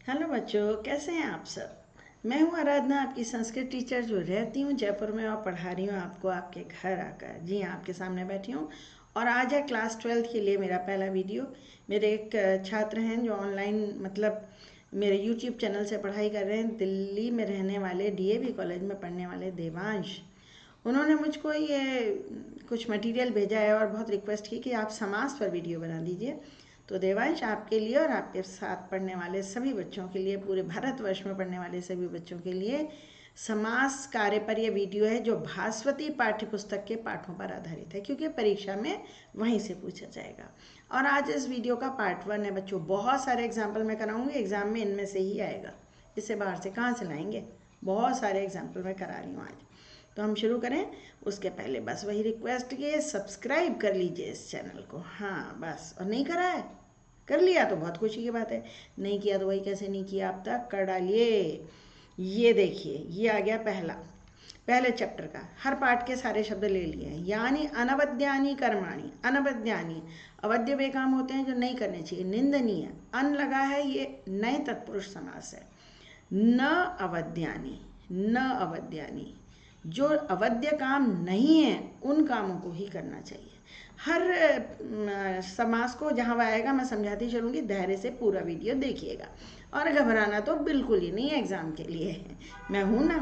Hello बच्चों, कैसे हैं आप सब। मैं हूं आराधना, आपकी संस्कृत टीचर जो रहती हूं जयपुर में और पढ़ा रही हूं आपको आपके घर आकर। जी हाँ, आपके सामने बैठी हूं। और आज है क्लास 12th के लिए मेरा पहला वीडियो। मेरे एक छात्र हैं जो ऑनलाइन मतलब मेरे यूट्यूब चैनल से पढ़ाई कर रहे हैं, दिल्ली में रहने वाले डीएवी कॉलेज में पढ़ने वाले देवांश। उन्होंने मुझको ये कुछ मटेरियल भेजा है और बहुत रिक्वेस्ट की कि आप समास पर वीडियो बना दीजिए। तो देवांश, आपके लिए और आपके साथ पढ़ने वाले सभी बच्चों के लिए, पूरे भारतवर्ष में पढ़ने वाले सभी बच्चों के लिए समास कार्य पर यह वीडियो है, जो भास्वती पाठ्य पुस्तक के पाठों पर आधारित है, क्योंकि परीक्षा में वहीं से पूछा जाएगा। और आज इस वीडियो का पार्ट 1 है बच्चों। बहुत सारे एग्जाम्पल मैं कराऊंगी, एग्जाम में इनमें से ही आएगा, इससे बाहर से कहाँ से लाएंगे। बहुत सारे एग्जाम्पल मैं करा रही हूँ आज। तो हम शुरू करें उसके पहले बस वही रिक्वेस्ट कि सब्सक्राइब कर लीजिए इस चैनल को। हाँ बस, और नहीं करा है, कर लिया तो बहुत खुशी की बात है, नहीं किया तो वही कैसे नहीं किया अब तक कर डालिए। ये देखिए, ये आ गया पहले चैप्टर का। हर पाठ के सारे शब्द ले लिए हैं। यानी अनवद्यानी कर्माणी। अनवद्यानी अवध्य वे काम होते हैं जो नहीं करने चाहिए, निंदनीय। अन लगा है, ये नए तत्पुरुष समास है। न अवद्यानी, न अवद्यानी, जो अवध्य काम नहीं है उन कामों को ही करना चाहिए। हर समास को जहाँ वह आएगा मैं समझाती चलूँगी, धैर्य से पूरा वीडियो देखिएगा। और घबराना तो बिल्कुल ही नहीं है एग्जाम के लिए, मैं हूँ ना।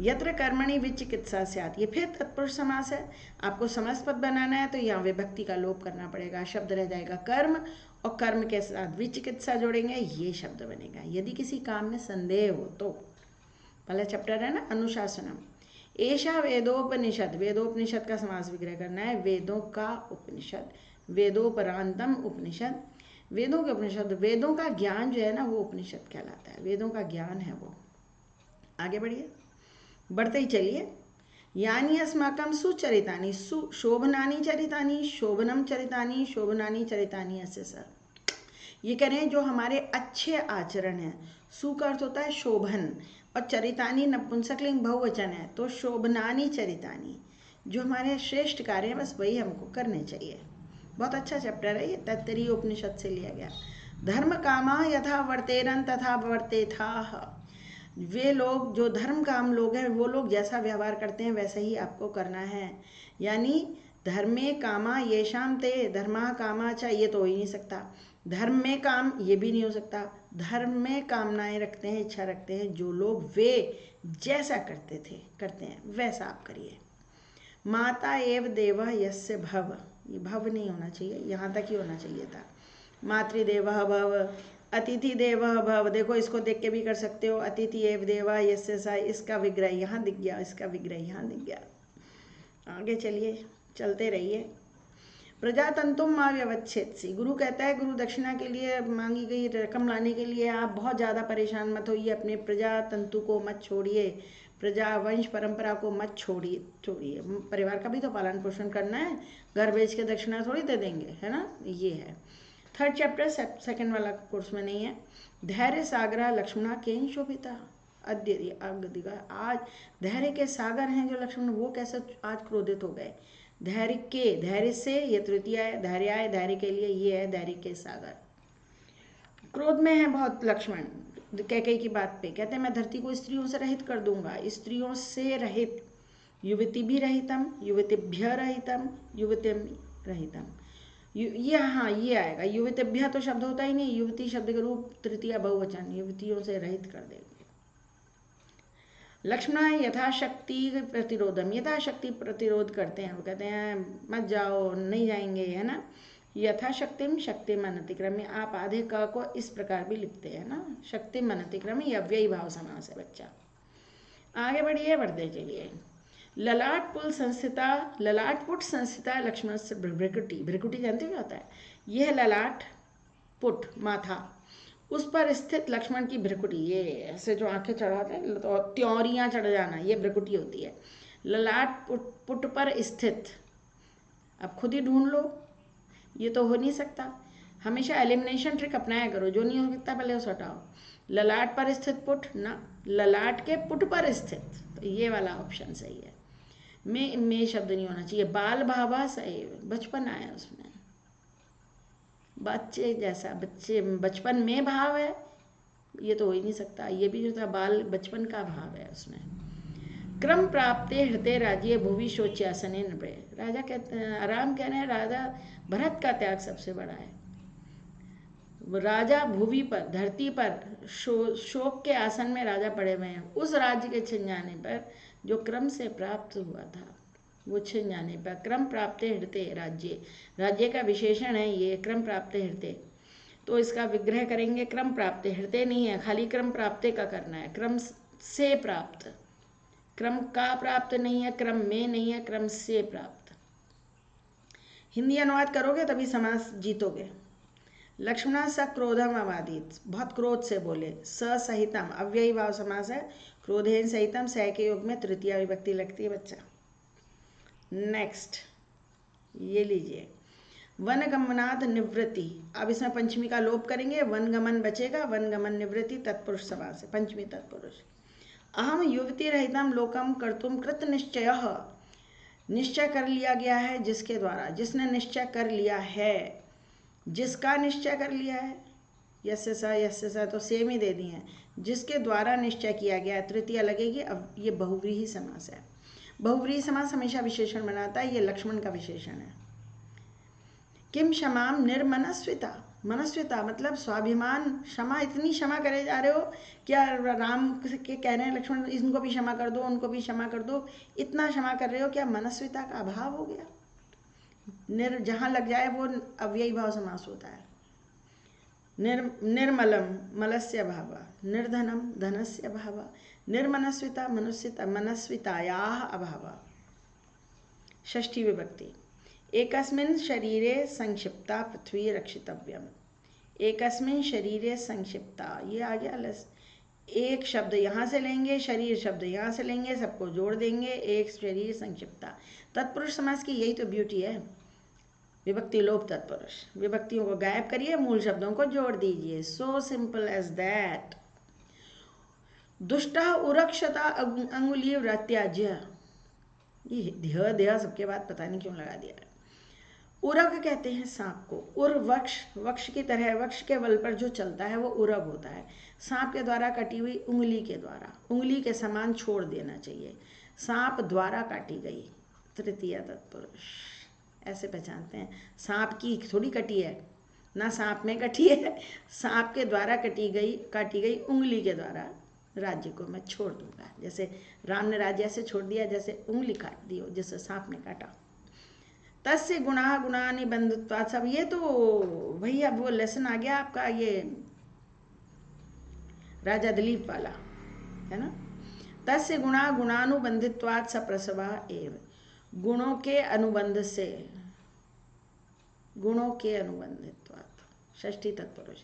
यत्र कर्मणि विचिकित्सा स्यात्, ये फिर तत्पुरुष समास है। आपको समास पद बनाना है तो यहाँ विभक्ति का लोप करना पड़ेगा, शब्द रह जाएगा कर्म, और कर्म के साथ विचिकित्सा जोड़ेंगे, ये शब्द बनेगा। यदि किसी काम में संदेह हो तो, पहला चैप्टर है ना अनुशासनम। एषा वेदोपनिषद, वेदोपनिषद का समास विग्रह करना है। वेदों का उपनिषद, वेदोपरांतम उपनिषद। वेदों के उपनिषद, वेदों का ज्ञान जो है ना वो उपनिषद कहलाता है, वेदों का ज्ञान है वो। आगे बढ़िए, बढ़ते ही चलिए। यानी अस्माकं सुचरितानि, सुशोभनानि चरितानि, शोभनम चरितानि, शोभनानि चरितानि, ऐसे सर ये कह रहे हैं जो हमारे अच्छे आचरण हैं। सु का अर्थ होता है शोभन, और चरितानी नपुंसकलिंग बहुवचन है, तो शोभनानी चरितानी, जो हमारे श्रेष्ठ कार्य हैं बस वही हमको करने चाहिए। बहुत अच्छा चैप्टर है ये, तैत्तरीय उपनिषद से लिया गया। धर्म कामा यथा वर्तेरन तथा वर्तेथाः, वे लोग जो धर्म काम लोग हैं वो लोग जैसा व्यवहार करते हैं वैसा ही आपको करना है। यानी धर्मे कामा येषाम ते धर्मा कामा च, ये तो हो ही नहीं सकता। धर्म में काम, ये भी नहीं हो सकता। धर्म में कामनाएं रखते हैं, इच्छा रखते हैं जो लोग, वे जैसा करते हैं वैसा आप करिए। माता एव देव यस्य भव, ये भव नहीं होना चाहिए, यहाँ तक ही होना चाहिए था। मातृदेव भव, अतिथि देव भव, देखो इसको देख के भी कर सकते हो। अतिथि एव देवा यस्य सा, इसका विग्रह यहाँ दिख गया, इसका विग्रह यहाँ दिख गया। आगे चलिए, चलते रहिए। प्रजातंतुम माँ व्यवच्छेदसी, गुरु कहता है गुरु दक्षिणा के लिए मांगी गई रकम लाने के लिए आप बहुत ज़्यादा परेशान मत होइए, अपने प्रजातंतु को मत छोड़िए, प्रजा वंश परंपरा को मत छोड़िए। परिवार का भी तो पालन पोषण करना है, घर बेच के दक्षिणा थोड़ी दे देंगे, है ना। ये है थर्ड चैप्टर, सेकंड वाला कोर्स में नहीं है। धैर्य सागरा लक्ष्मणा केन शोभिता अद्य अगदिगा, आज धैर्य के सागर हैं जो लक्ष्मण, वो कैसे आज क्रोधित हो गए। धैर्य से, ये तृतीया है, धैर्य के लिए ये है धैर्य के सागर। क्रोध में है बहुत लक्ष्मण कैकेयी की बात पे, कहते हैं मैं धरती को स्त्रियों से रहित कर दूंगा। स्त्रियों से रहित, युवती भी रहितम, युवतिभ्य रहितम, युवती रहितम। ये हाँ ये आएगा, युवतिभ्य तो शब्द होता ही नहीं, युवती शब्द के रूप तृतीया बहुवचन, युवतियों से रहित कर देंगे। लक्ष्मण यथाशक्ति प्रतिरोधम, यथाशक्ति प्रतिरोध करते हैं, वो कहते हैं मत जाओ, नहीं जाएंगे, है ना। यथाशक्तिम शक्तिम अनतिक्रम्य, आप आधे क को इस प्रकार भी लिखते हैं ना, शक्तिम अनतिक्रम्य, ये अव्ययी भाव समास है बच्चा। आगे बढ़िए, बढ़ते चलिए। ललाटपुट संस्थिता लक्ष्मण से भ्रिकुटी, भ्रिकुटी जानते हो क्या होता है, यह है ललाट पुट, माथा, उस पर स्थित लक्ष्मण की भ्रिकुटी, ये ऐसे जो आंखें चढ़ाते हैं तो त्योरियाँ चढ़ जाना, ये भ्रिकुटी होती है। ललाट पुट पर स्थित, अब खुद ही ढूंढ लो, ये तो हो नहीं सकता। हमेशा एलिमिनेशन ट्रिक अपनाया करो, जो नहीं हो सकता पहले उसे हटाओ। ललाट पर स्थित पुट ना, ललाट के पुट पर स्थित, तो ये वाला ऑप्शन सही है। में शब्द नहीं होना चाहिए। बाल भावा सही, बचपन आया उसमें, बच्चे जैसा, बच्चे बचपन में भाव है, ये तो हो ही नहीं सकता। ये भी जो था बाल बचपन का भाव है उसमें। क्रम प्राप्ते हृदय राज्य भुवि शोच्यासने नृपे। राजा कहते हैं, राम कह रहे हैं राजा भरत का त्याग सबसे बड़ा है। राजा भुवि पर, धरती पर शोक के आसन में राजा पड़े हुए हैं। उस राज्य के छिन जाने पर जो क्रम से प्राप्त हुआ था, वो छिन जाने पर क्रम प्राप्त हृदय राज्य, राज्य का विशेषण है ये क्रम प्राप्त हृदय। तो इसका विग्रह करेंगे, क्रम प्राप्त हृदय नहीं है, खाली क्रम प्राप्त का करना है, क्रम से प्राप्त, क्रम का प्राप्त नहीं है, क्रम में नहीं है, क्रम से प्राप्त। हिंदी अनुवाद करोगे तभी समास जीतोगे। लक्ष्मणा स क्रोधम अवादीत, बहुत क्रोध से बोले। सहितम अव्ययी भाव समास है, क्रोधेन सहितम स के योग में तृतीया विभक्ति लगती है बच्चा। नेक्स्ट ये लीजिए, वनगमनाद निवृत्ति। अब इसमें पंचमी का लोप करेंगे, वनगमन बचेगा, वनगमन निवृत्ति तत्पुरुष समास है, पंचमी तत्पुरुष। अहम युवती रहितम लोकम कर्तुम कृत निश्चय, निश्चय कर लिया गया है जिसके द्वारा, जिसने निश्चय कर लिया है, जिसका निश्चय कर लिया है, यस्य सा तो सेम ही दे दिए हैं, जिसके द्वारा निश्चय किया गया है, तृतीया लगेगी। अब ये बहुव्रीहि समास है। बहुव्रीहि समास हमेशा विशेषण बनाता है, ये लक्ष्मण का विशेषण है। किम क्षमाम निर्मनस्विता, मनस्विता मतलब स्वाभिमान, क्षमा, इतनी क्षमा करे जा रहे हो क्या? राम के कह रहे हैं लक्ष्मण इनको भी क्षमा कर दो, उनको भी क्षमा कर दो, इतना क्षमा कर रहे हो, क्या मनस्विता का अभाव हो गया? जहाँ लग जाए वो अव्ययी भाव समास होता है। निर्मलम मलस्य भाव, निर्धनम धनस्य भाव, निर्मनस्विता मनस्वितायाः अभाव। षष्ठी विभक्ति। एकस्मिन् शरीरे संक्षिप्ता पृथ्वी रक्षितव्यम। एकस्मिन् शरीरे संक्षिप्ता, ये आ गया। एक शब्द यहाँ से लेंगे, शरीर शब्द यहाँ से लेंगे, सबको जोड़ देंगे, एक शरीर संक्षिप्ता। तत्पुरुष समास की यही तो ब्यूटी है, विभक्ति लोप तत्पुरुष। विभक्तियों को गायब करिए, मूल शब्दों को जोड़ दीजिए, सो सिंपल एज दैट। दुष्टा उरक्षता अंगुली व्रत्याज्य, ये ध्य ध्य सबके बाद पता नहीं क्यों लगा दिया है। उरग कहते हैं सांप को, उर वक्ष, वक्ष की तरह, वक्ष के बल पर जो चलता है वो उरग होता है। सांप के द्वारा कटी हुई उंगली के द्वारा, उंगली के समान छोड़ देना चाहिए। सांप द्वारा काटी गई, तृतीय तत्पुरुष, ऐसे पहचानते हैं। सांप की थोड़ी कटी है ना, सांप में कटी है, सांप के द्वारा काटी गई उंगली के द्वारा राज्य को मैं छोड़ दूंगा। जैसे राम ने राज्य ऐसे छोड़ दिया जैसे उंगली काट दी हो, जैसे सांप ने काटा। तस्य गुणा गुणानि बंधुत्वात्, सब ये तो वही अब वो लेसन आ गया आपका, ये राजा दिलीप वाला है ना। तस्य गुणा गुणानुबंधित्वात् सप्रसवा एव, गुणों के अनुबंध से, गुणों के अनुबंधित्वात्, षष्ठी तत्पुरुष।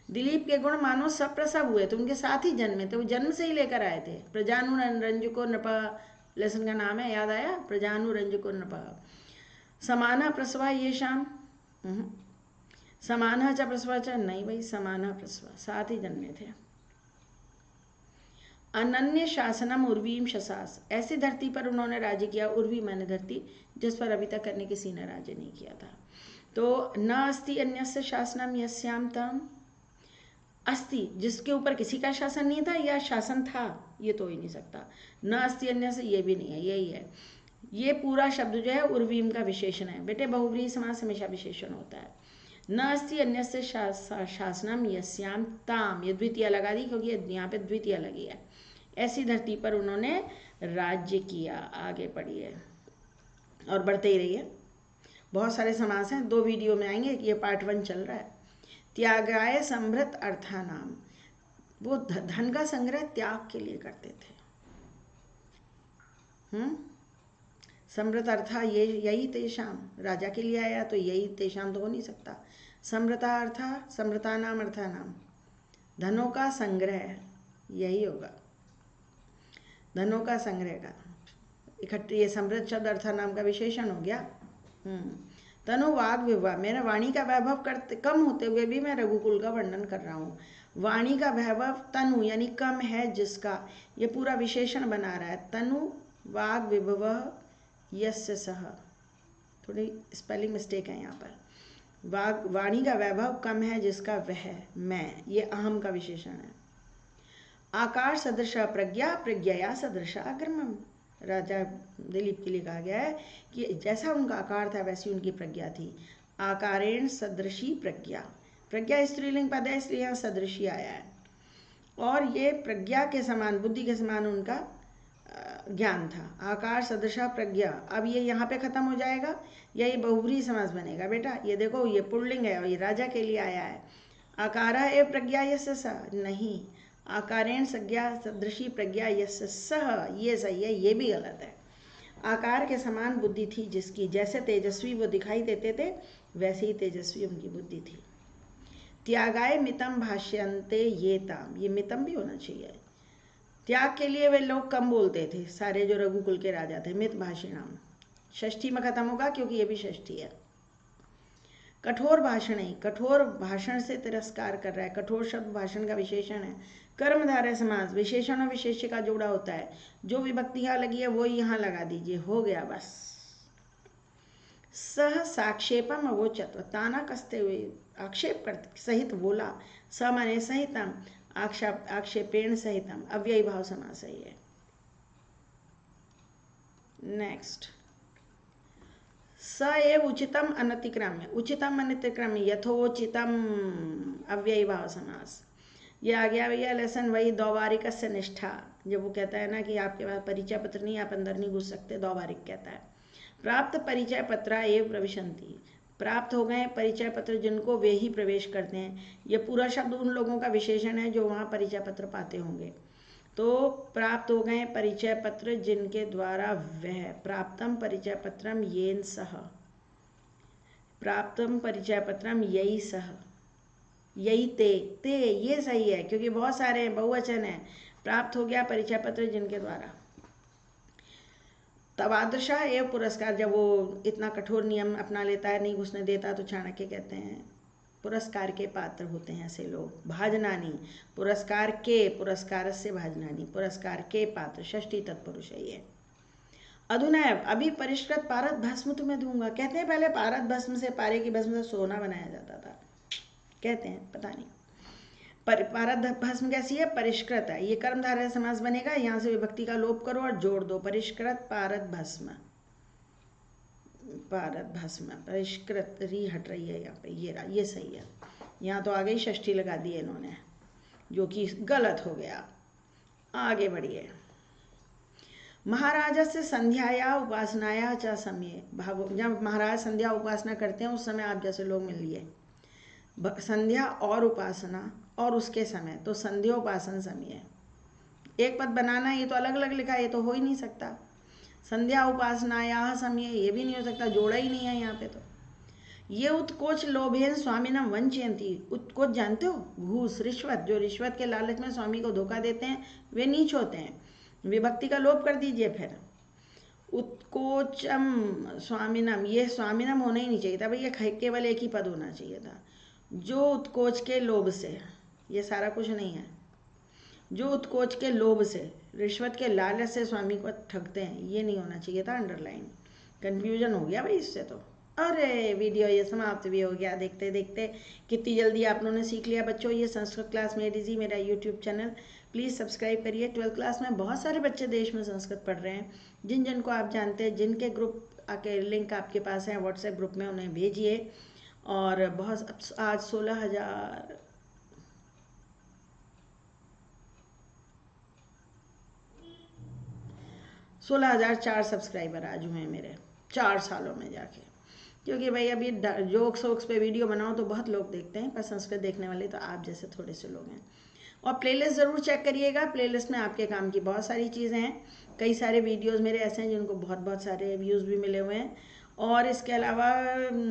दिलीप के गुण मानो सप्रसव हुए, तो उनके साथ ही जन्मे थे, वो जन्म से ही लेकर आए थे। प्रजानुरंजको नृपा लेसन का नाम है, याद आया, प्रजानुरंजको नृपा। समाना प्रसवा ये शाम, समाना च प्रसवा च, नहीं भाई, समाना प्रसवा, साथ ही जन्मे थे। अनन्य शासनम उर्वीम शसास, ऐसी धरती पर उन्होंने राज्य किया, उर्वी माने धरती, जिस पर अभी तक अन्य किसी ने राज्य नहीं किया था। तो न अस्ति अन्यस्य शासनम यस्याम तम, अस्ति जिसके ऊपर किसी का शासन नहीं था, या शासन था, ये तो हो ही नहीं सकता। न अस्ति अन्य से, ये भी नहीं है, यही है। ये पूरा शब्द जो है उर्वीम का विशेषण है बेटे, बहुव्रीहि समास हमेशा विशेषण होता है। न अस्ति अन्यस्य शासनम यस्याम ताम, ये द्वितीय लगा दी क्योंकि यहाँ पे द्वितीय लगी है। ऐसी धरती पर उन्होंने राज्य किया। आगे पढ़िए और बढ़ते ही रहिए, बहुत सारे समास हैं, 2 वीडियो में आएंगे, ये पार्ट 1 चल रहा है। त्यागाय संभृत अर्था नाम, वो धन का संग्रह त्याग के लिए करते थे। समृत अर्था, ये यही तेषाम, राजा के लिए आया तो यही तेषाम तो हो नहीं सकता। समृता अर्था, समृता नाम अर्था नाम, धनों का संग्रह, यही होगा, धनों का संग्रह का इकट्ठे, ये समृद्ध शब्द अर्था नाम का विशेषण हो गया। तनु वाग विवाह, मेरा वाणी का वैभव करते कम होते हुए भी मैं रघुकुल का वर्णन कर रहा हूँ। वाणी का वैभव तनु यानी कम है जिसका, ये पूरा विशेषण बना रहा है। तनु वाग विभव यस्य सह, थोड़ी स्पेलिंग मिस्टेक है यहाँ पर। वाणी का वैभव कम है जिसका वह, मैं, ये अहम का विशेषण है। आकार सदृश प्रज्ञा प्रज्ञया सदृश अग्रमम। राजा दिलीप के लिए कहा गया है कि जैसा उनका आकार था वैसी उनकी प्रज्ञा थी। आकारेण सदृशी प्रज्ञा, प्रज्ञा स्त्रीलिंग पद है इसलिए यहाँ सदृशी आया है। और ये प्रज्ञा के समान, बुद्धि के समान उनका ज्ञान था। आकार सदृशा प्रज्ञा, अब ये यहाँ पे खत्म हो जाएगा या ये बहुब्रीहि समास बनेगा बेटा? ये देखो ये पुल्लिंग है और ये राजा के लिए आया है। आकारा एव प्रज्ञा यस्य सः, नहीं, आकारेण संज्ञा सदृशी प्रज्ञा यस्य सः, ये सही है, ये भी गलत है। आकार के समान बुद्धि थी जिसकी, जैसे तेजस्वी वो दिखाई देते थे वैसे ही तेजस्वी उनकी बुद्धि थी। त्यागाय मितम भाष्यन्ते ये ताम, ये मितम भी होना चाहिए। त्याग के लिए वे लोग कम बोलते थे, सारे जो रघुकुल के राजा थे। मित भाषिणाम षष्ठी में खत्म होगा क्योंकि ये भी षष्ठी है। कठोर भाषण, कठोर भाषण से तिरस्कार कर रहा है। कठोर शब्द भाषण का विशेषण है। कर्मधारय समास, विशेषण और विशेष्य का जोड़ा होता है। जो विभक्ति यहाँ लगी है वो यहाँ लगा दीजिए, हो गया बस। सह साक्षेपम अवोचत, ताना कसते हुए आक्षेप कर सहित बोला। स माने सहितम, आक्षेपेण सहितम, अव्ययी भाव समास ही है। नेक्स्ट, स एव उचितम अनतिक्रम्य, उचितम अनतिक्रम्य यथोचितम, अव्ययी भाव समास। ये आ गया भैया लेसन वही दौवारिकस्य निष्ठा। जब वो कहता है ना कि आपके पास परिचय पत्र नहीं, आप अंदर नहीं घुस सकते, दौवारिक कहता है। प्राप्त परिचय पत्रा एव प्रविशन्ति, प्राप्त हो गए परिचय पत्र जिनको वे ही प्रवेश करते हैं। ये पूरा शब्द उन लोगों का विशेषण है जो वहाँ परिचय पत्र पाते होंगे। तो प्राप्त हो गए परिचय पत्र जिनके द्वारा वह, प्राप्तम परिचय पत्रम येन सह, प्राप्तम परिचय पत्रम यही सह, यही ते, ये सही है क्योंकि बहुत सारे बहुवचन है। प्राप्त हो गया परिचय पत्र जिनके द्वारा। तवादृशा एवं पुरस्कार, जब वो इतना कठोर नियम अपना लेता है, नहीं घुसने देता, तो चाणक्य कहते हैं पुरस्कार के पात्र होते हैं ऐसे लोग। भाजनानी, पुरस्कार के, पुरस्कार से भाजनानी, पुरस्कार के पात्र, षष्ठी तत्पुरुष है ये। अधुनैव, अभी परिष्कृत पारद भस्म तुम्हें दूंगा। कहते हैं पहले पारद भस्म से, पारे की भस्म से सोना बनाया जाता था, कहते हैं, पता नहीं। पारद भस्म कैसी है? परिष्कृत है। ये कर्मधारय समास बनेगा, यहाँ से विभक्ति का लोप करो और जोड़ दो, परिष्कृत पारद भस्म, पारद भस्म, परिष्कृत, री हट रही है यहाँ पे, ये सही है। यहाँ तो आ गई षष्ठी लगा दी इन्होंने, जो कि गलत हो गया। आगे बढ़िए। महाराजा से संध्याया उपासनाया च समय, भागो, जब महाराज संध्या उपासना करते हैं उस समय आप जैसे लोग मिलिए। संध्या और उपासना और उसके समय, तो संध्या उपासन समय है। एक पद बनाना, ये तो अलग अलग लिखा है, ये तो हो ही नहीं सकता। संध्या उपासनाया समय, ये भी नहीं हो सकता, जोड़ा ही नहीं है यहाँ पे। तो ये उत्कोच लोभेन स्वामिनम वंचयंती, उत्कोच जानते हो? घूस, रिश्वत, जो रिश्वत के लालच में स्वामी को धोखा देते हैं वे नीच होते हैं। विभक्ति का लोप कर दीजिए फिर। उत्कोचम स्वामिनम, ये स्वामिनम होना ही नहीं चाहिए था भैया, केवल एक ही पद होना चाहिए था। जो उत्कोच के लोभ से, ये सारा कुछ नहीं है। जो उत्कोच के लोभ से, रिश्वत के लालच से स्वामी को ठगते हैं, ये नहीं होना चाहिए था अंडरलाइन। कंफ्यूजन हो गया भाई इससे तो। अरे वीडियो ये समाप्त भी हो गया देखते देखते। कितनी जल्दी आप लोगों ने सीख लिया बच्चों। ये संस्कृत क्लास मेड इजी, मेरा यूट्यूब चैनल, प्लीज़ सब्सक्राइब करिए। 12th क्लास में बहुत सारे बच्चे देश में संस्कृत पढ़ रहे हैं। जिन जिन को आप जानते हैं, जिनके ग्रुप के लिंक आपके पास हैं व्हाट्सएप ग्रुप में, उन्हें भेजिए। और बहुत, आज 16,004 सब्सक्राइबर आज हुए हैं मेरे 4 सालों में जाके। क्योंकि भाई अभी जोक्स वोक्स पे वीडियो बनाओ तो बहुत लोग देखते हैं, पर संस्कृत देखने वाले तो आप जैसे थोड़े से लोग हैं। और प्लेलिस्ट ज़रूर चेक करिएगा, प्लेलिस्ट में आपके काम की बहुत सारी चीज़ें हैं। कई सारे वीडियोस मेरे ऐसे हैं जिनको बहुत बहुत सारे व्यूज़ भी मिले हुए हैं। और इसके अलावा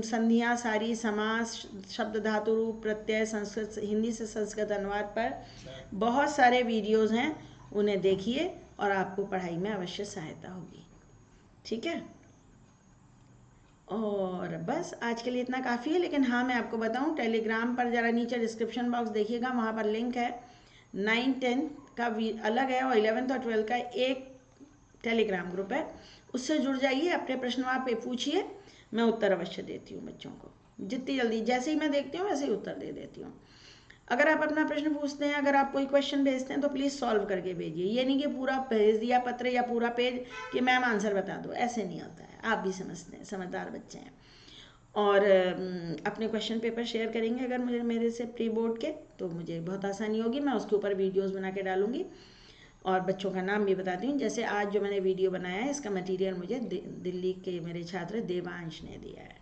संधियाँ सारी, समास, शब्द धातु रूप प्रत्यय, संस्कृत हिंदी से संस्कृत अनुवाद पर बहुत सारे वीडियोस हैं, उन्हें देखिए और आपको पढ़ाई में अवश्य सहायता होगी। ठीक है, और बस आज के लिए इतना काफ़ी है। लेकिन हाँ, मैं आपको बताऊं, टेलीग्राम पर ज़रा नीचे डिस्क्रिप्शन बॉक्स देखिएगा, वहाँ पर लिंक है। 9-10 का अलग है और 11th और 12th का एक टेलीग्राम ग्रुप है, उससे जुड़ जाइए। अपने प्रश्न वहाँ पे पूछिए, मैं उत्तर अवश्य देती हूँ बच्चों को। जितनी जल्दी, जैसे ही मैं देखती हूँ वैसे ही उत्तर दे देती हूँ। अगर आप अपना प्रश्न पूछते हैं, अगर आप कोई क्वेश्चन भेजते हैं तो प्लीज़ सॉल्व करके भेजिए। ये नहीं कि पूरा भेज दिया पत्र या पूरा पेज कि मैम आंसर बता दो, ऐसे नहीं होता है। आप भी समझते हैं, समझदार बच्चे हैं। और अपने क्वेश्चन पेपर शेयर करेंगे अगर मुझे मेरे से प्री बोर्ड के, तो मुझे बहुत आसानी होगी, मैं उसके ऊपर वीडियोस बना के डालूंगी। और बच्चों का नाम भी बताती हूँ। जैसे आज जो मैंने वीडियो बनाया है, इसका मटेरियल मुझे दिल्ली के मेरे छात्र देवांश ने दिया है।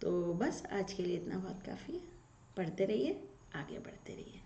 तो बस आज के लिए इतना बहुत काफ़ी है। पढ़ते रहिए, आगे बढ़ते रहिए।